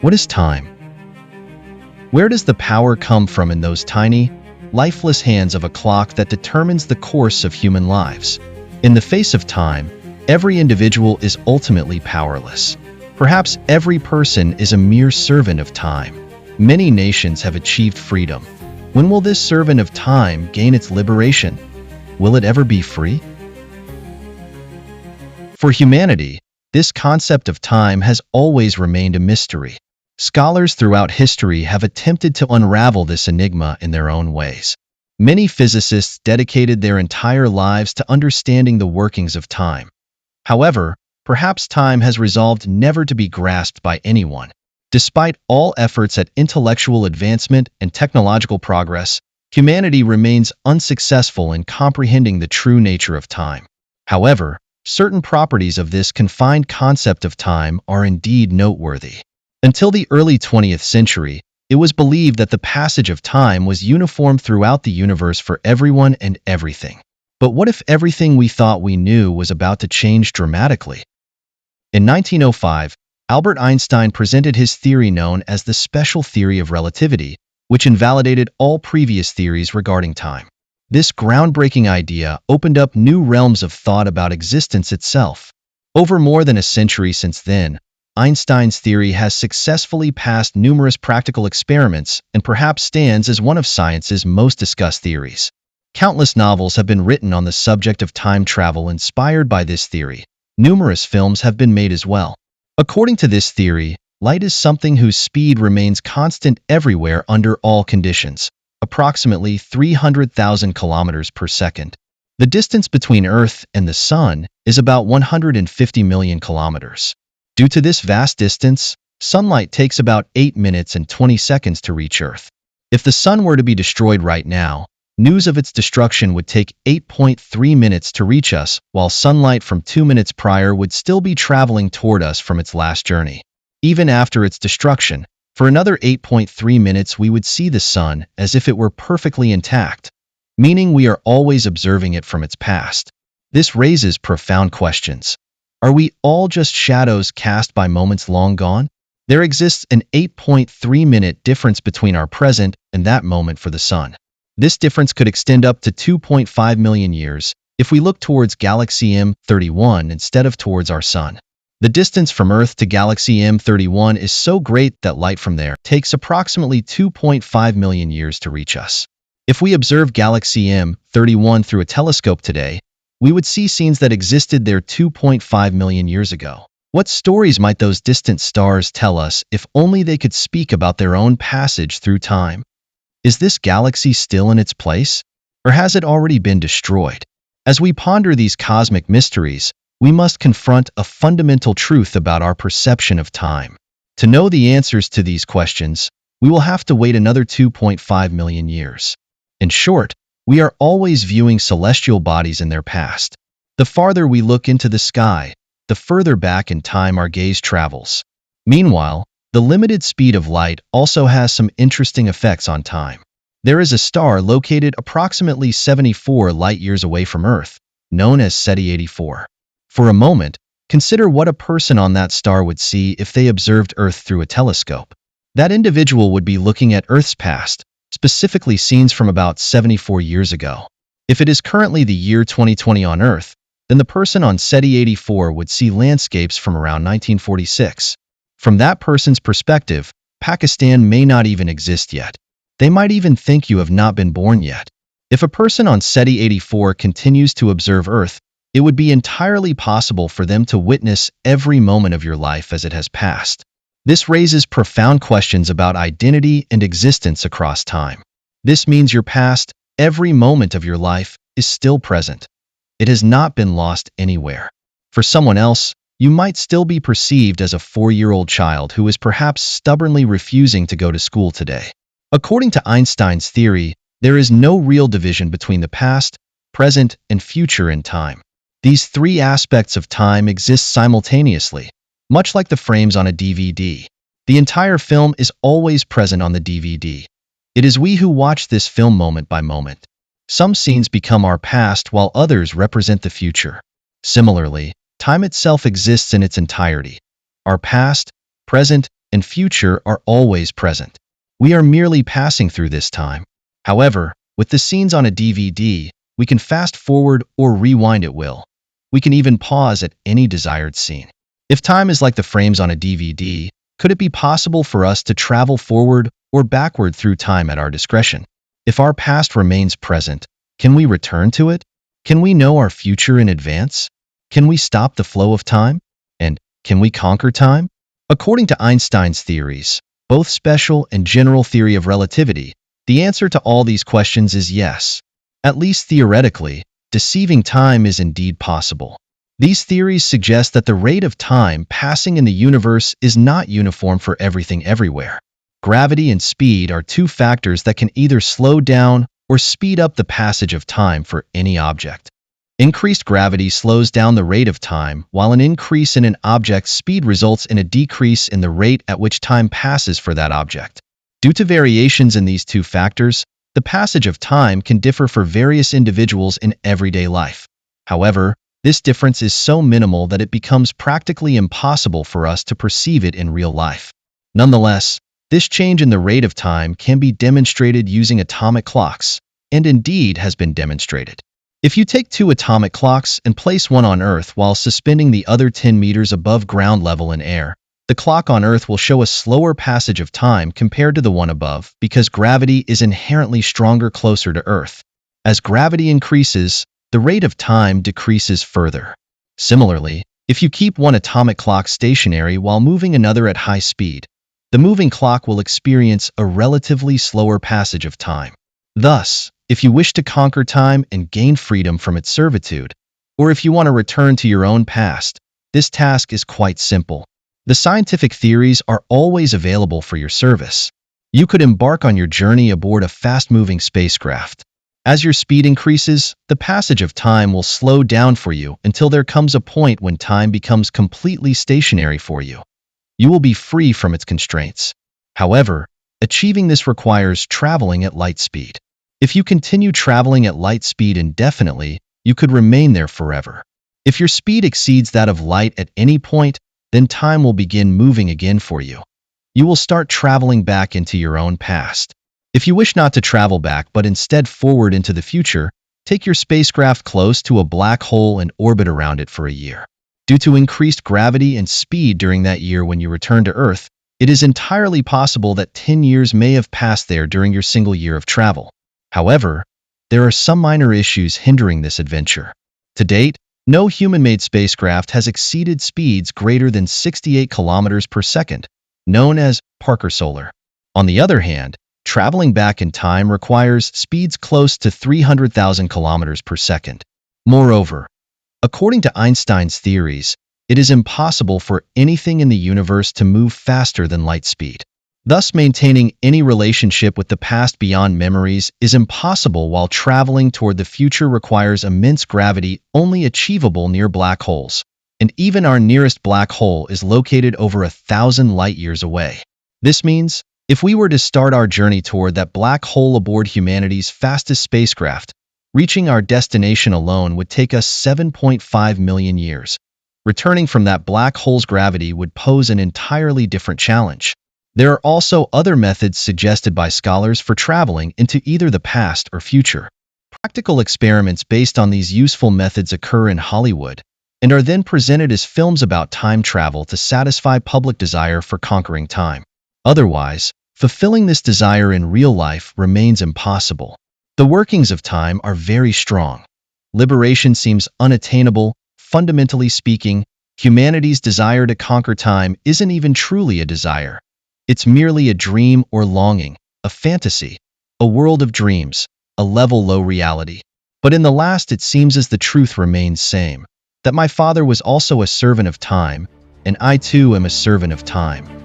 What is time? Where does the power come from in those tiny, lifeless hands of a clock that determines the course of human lives? In the face of time, every individual is ultimately powerless. Perhaps every person is a mere servant of time. Many nations have achieved freedom. When will this servant of time gain its liberation? Will it ever be free? For humanity, this concept of time has always remained a mystery. Scholars throughout history have attempted to unravel this enigma in their own ways. Many physicists dedicated their entire lives to understanding the workings of time. However, perhaps time has resolved never to be grasped by anyone. Despite all efforts at intellectual advancement and technological progress, humanity remains unsuccessful in comprehending the true nature of time. However, certain properties of this confined concept of time are indeed noteworthy. Until the early 20th century, it was believed that the passage of time was uniform throughout the universe for everyone and everything. But what if everything we thought we knew was about to change dramatically? In 1905, Albert Einstein presented his theory known as the special theory of relativity, which invalidated all previous theories regarding time. This groundbreaking idea opened up new realms of thought about existence itself. Over more than a century since then, Einstein's theory has successfully passed numerous practical experiments and perhaps stands as one of science's most discussed theories. Countless novels have been written on the subject of time travel inspired by this theory. Numerous films have been made as well. According to this theory, light is something whose speed remains constant everywhere under all conditions, approximately 300,000 kilometers per second. The distance between Earth and the Sun is about 150 million kilometers. Due to this vast distance, sunlight takes about 8 minutes and 20 seconds to reach Earth. If the Sun were to be destroyed right now, news of its destruction would take 8.3 minutes to reach us, while sunlight from 2 minutes prior would still be traveling toward us from its last journey. Even after its destruction, for another 8.3 minutes we would see the Sun as if it were perfectly intact, meaning we are always observing it from its past. This raises profound questions. Are we all just shadows cast by moments long gone? There exists an 8.3-minute difference between our present and that moment for the Sun. This difference could extend up to 2.5 million years if we look towards galaxy M31 instead of towards our Sun. The distance from Earth to galaxy M31 is so great that light from there takes approximately 2.5 million years to reach us. If we observe galaxy M31 through a telescope today, we would see scenes that existed there 2.5 million years ago. What stories might those distant stars tell us if only they could speak about their own passage through time? Is this galaxy still in its place, or has it already been destroyed? As we ponder these cosmic mysteries, we must confront a fundamental truth about our perception of time. To know the answers to these questions, we will have to wait another 2.5 million years. In short, we are always viewing celestial bodies in their past. The farther we look into the sky, the further back in time our gaze travels. Meanwhile, the limited speed of light also has some interesting effects on time. There is a star located approximately 74 light-years away from Earth, known as SETI 84. For a moment, consider what a person on that star would see if they observed Earth through a telescope. That individual would be looking at Earth's past, specifically scenes from about 74 years ago. If it is currently the year 2020 on Earth, then the person on SETI 84 would see landscapes from around 1946. From that person's perspective, Pakistan may not even exist yet. They might even think you have not been born yet. If a person on SETI 84 continues to observe Earth, it would be entirely possible for them to witness every moment of your life as it has passed. This raises profound questions about identity and existence across time. This means your past, every moment of your life, is still present. It has not been lost anywhere. For someone else, you might still be perceived as a 4-year-old child who is perhaps stubbornly refusing to go to school today. According to Einstein's theory, there is no real division between the past, present, and future in time. These three aspects of time exist simultaneously, much like the frames on a DVD. The entire film is always present on the DVD. It is we who watch this film moment by moment. Some scenes become our past while others represent the future. Similarly, time itself exists in its entirety. Our past, present, and future are always present. We are merely passing through this time. However, with the scenes on a DVD, we can fast forward or rewind at will. We can even pause at any desired scene. If time is like the frames on a DVD, could it be possible for us to travel forward or backward through time at our discretion? If our past remains present, can we return to it? Can we know our future in advance? Can we stop the flow of time? And can we conquer time? According to Einstein's theories, both special and general theory of relativity, the answer to all these questions is yes. At least theoretically, deceiving time is indeed possible. These theories suggest that the rate of time passing in the universe is not uniform for everything everywhere. Gravity and speed are two factors that can either slow down or speed up the passage of time for any object. Increased gravity slows down the rate of time, while an increase in an object's speed results in a decrease in the rate at which time passes for that object. Due to variations in these two factors, the passage of time can differ for various individuals in everyday life. However, this difference is so minimal that it becomes practically impossible for us to perceive it in real life. Nonetheless, this change in the rate of time can be demonstrated using atomic clocks, and indeed has been demonstrated. If you take two atomic clocks and place one on Earth while suspending the other 10 meters above ground level in air, the clock on Earth will show a slower passage of time compared to the one above because gravity is inherently stronger closer to Earth. As gravity increases, the rate of time decreases further. Similarly, if you keep one atomic clock stationary while moving another at high speed, the moving clock will experience a relatively slower passage of time. Thus, if you wish to conquer time and gain freedom from its servitude, or if you want to return to your own past, this task is quite simple. The scientific theories are always available for your service. You could embark on your journey aboard a fast-moving spacecraft. As your speed increases, the passage of time will slow down for you until there comes a point when time becomes completely stationary for you. You will be free from its constraints. However, achieving this requires traveling at light speed. If you continue traveling at light speed indefinitely, you could remain there forever. If your speed exceeds that of light at any point, then time will begin moving again for you. You will start traveling back into your own past. If you wish not to travel back but instead forward into the future, take your spacecraft close to a black hole and orbit around it for a year. Due to increased gravity and speed during that year when you return to Earth, it is entirely possible that 10 years may have passed there during your single year of travel. However, there are some minor issues hindering this adventure. To date, no human-made spacecraft has exceeded speeds greater than 68 kilometers per second, known as Parker Solar. On the other hand, traveling back in time requires speeds close to 300,000 kilometers per second. Moreover, according to Einstein's theories, it is impossible for anything in the universe to move faster than light speed. Thus, maintaining any relationship with the past beyond memories is impossible, while traveling toward the future requires immense gravity only achievable near black holes, and even our nearest black hole is located over 1,000 light-years away. This means, if we were to start our journey toward that black hole aboard humanity's fastest spacecraft, reaching our destination alone would take us 7.5 million years. Returning from that black hole's gravity would pose an entirely different challenge. There are also other methods suggested by scholars for traveling into either the past or future. Practical experiments based on these useful methods occur in Hollywood and are then presented as films about time travel to satisfy public desire for conquering time. Otherwise, fulfilling this desire in real life remains impossible. The workings of time are very strong. Liberation seems unattainable. Fundamentally speaking, humanity's desire to conquer time isn't even truly a desire. It's merely a dream or longing, a fantasy, a world of dreams, a level-low reality. But in the last, it seems as the truth remains same, that my father was also a servant of time, and I too am a servant of time.